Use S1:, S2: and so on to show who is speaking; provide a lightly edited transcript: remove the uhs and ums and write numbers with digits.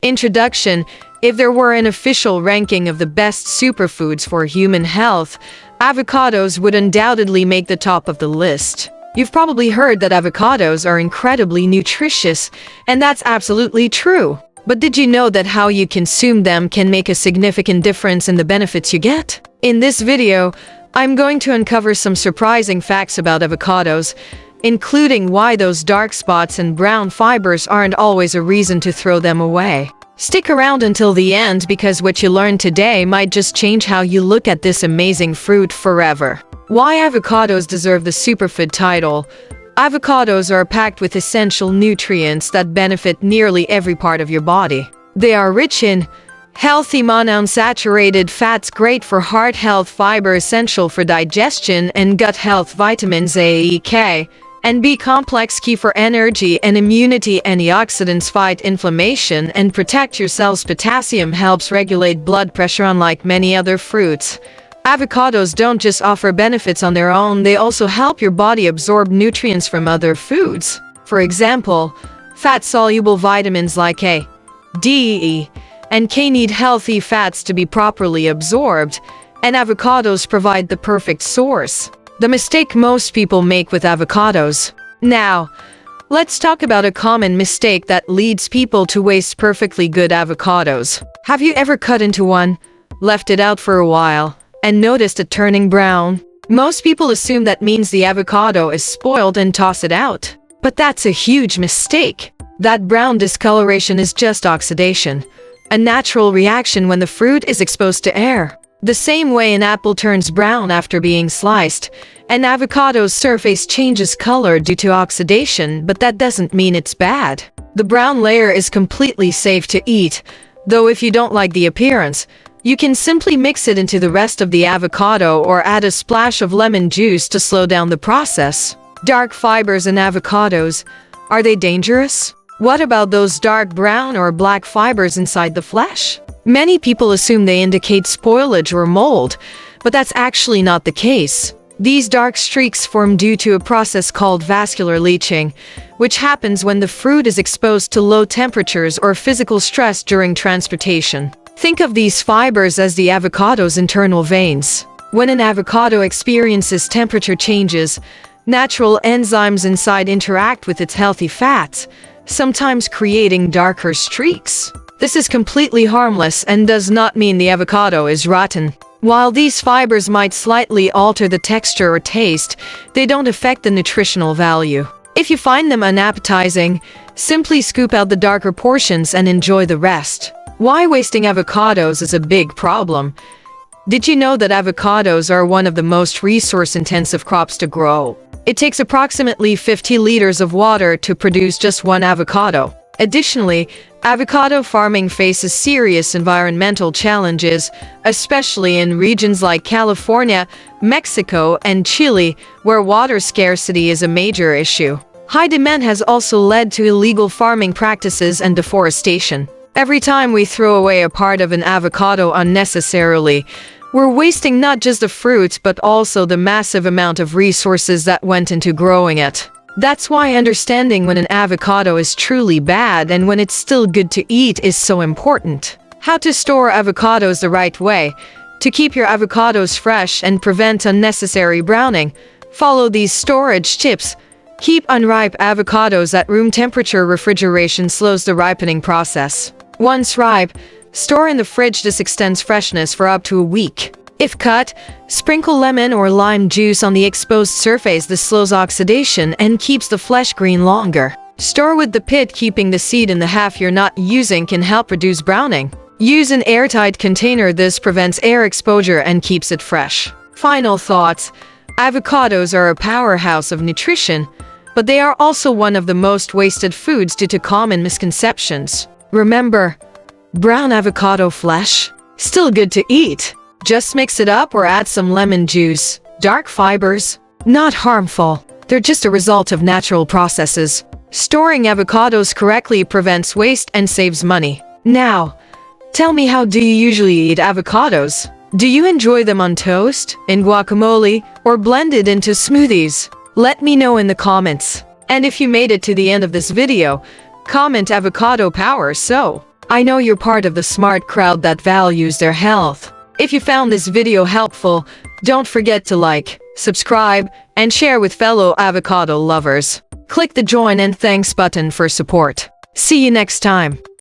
S1: Introduction. If there were an official ranking of the best superfoods for human health, avocados would undoubtedly make the top of the list. You've probably heard that avocados are incredibly nutritious, and that's absolutely true. But did you know that how you consume them can make a significant difference in the benefits you get? In this video, I'm going to uncover some surprising facts about avocados, including why those dark spots and brown fibers aren't always a reason to throw them away. Stick around until the end because what you learn today might just change how you look at this amazing fruit forever. Why avocados deserve the superfood title. Avocados are packed with essential nutrients that benefit nearly every part of your body. They are rich in healthy monounsaturated fats, great for heart health, fiber essential for digestion and gut health, vitamins A, K, and B complex key for energy and immunity, antioxidants fight inflammation and protect your cells, potassium helps regulate blood pressure. Unlike many other fruits, avocados don't just offer benefits on their own, they also help your body absorb nutrients from other foods. For example, fat-soluble vitamins like A, D, E, and K need healthy fats to be properly absorbed, and avocados provide the perfect source. The mistake most people make with avocados. Now, let's talk about a common mistake that leads people to waste perfectly good avocados. Have you ever cut into one, left it out for a while, and noticed it turning brown? Most people assume that means the avocado is spoiled and toss it out. But that's a huge mistake. That brown discoloration is just oxidation, a natural reaction when the fruit is exposed to air. The same way an apple turns brown after being sliced, an avocado's surface changes color due to oxidation, but that doesn't mean it's bad. The brown layer is completely safe to eat, though if you don't like the appearance, you can simply mix it into the rest of the avocado or add a splash of lemon juice to slow down the process. Dark fibers in avocados. Are they dangerous? What about those dark brown or black fibers inside the flesh? Many people assume they indicate spoilage or mold, but that's actually not the case. These dark streaks form due to a process called vascular leaching, which happens when the fruit is exposed to low temperatures or physical stress during transportation. Think of these fibers as the avocado's internal veins. When an avocado experiences temperature changes, natural enzymes inside interact with its healthy fats, sometimes creating darker streaks. This is completely harmless and does not mean the avocado is rotten. While these fibers might slightly alter the texture or taste, they don't affect the nutritional value. If you find them unappetizing, simply scoop out the darker portions and enjoy the rest. Why wasting avocados is a big problem. Did you know that avocados are one of the most resource-intensive crops to grow? It takes approximately 50 liters of water to produce just one avocado. Additionally, avocado farming faces serious environmental challenges, especially in regions like California, Mexico, and Chile, where water scarcity is a major issue. High demand has also led to illegal farming practices and deforestation. Every time we throw away a part of an avocado unnecessarily, we're wasting not just the fruit but also the massive amount of resources that went into growing it. That's why understanding when an avocado is truly bad and when it's still good to eat is so important. How to store avocados the right way. To keep your avocados fresh and prevent unnecessary browning, follow these storage tips. Keep unripe avocados at room temperature. Refrigeration slows the ripening process. Once ripe, store in the fridge. This extends freshness for up to a week. If cut, sprinkle lemon or lime juice on the exposed surface. This slows oxidation and keeps the flesh green longer. Store with the pit. Keeping the seed in the half you're not using can help reduce browning. Use an airtight container. This prevents air exposure and keeps it fresh. Final thoughts. Avocados are a powerhouse of nutrition, but they are also one of the most wasted foods due to common misconceptions. Remember, brown avocado flesh? Still good to eat. Just mix it up or add some lemon juice. Dark fibers? Not harmful. They're just a result of natural processes. Storing avocados correctly prevents waste and saves money. Now, tell me, how do you usually eat avocados? Do you enjoy them on toast, in guacamole, or blended into smoothies? Let me know in the comments. And if you made it to the end of this video, comment avocado power so I know you're part of the smart crowd that values their health. If you found this video helpful, don't forget to like, subscribe, and share with fellow avocado lovers. Click the join and thanks button for support. See you next time.